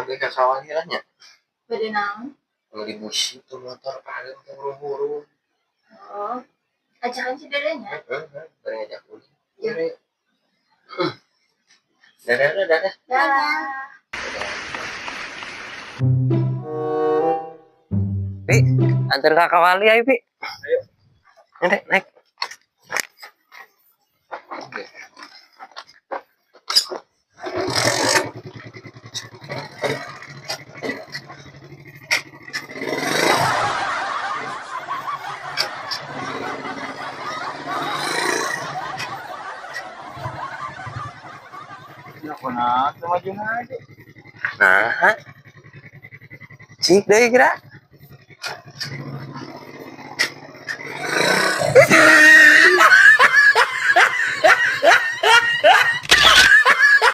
Gue kasawannya Beda naon? Lagi busi tuh motor paling buru-buru. Oh, ajakan si dedenya. Bareng ajak uji. Jadi, dadah. Dadah. Pi, antar kakak Wali ayo, Pi. Ayo. Naik. Nah, maju aja. Nah, cik deh kira.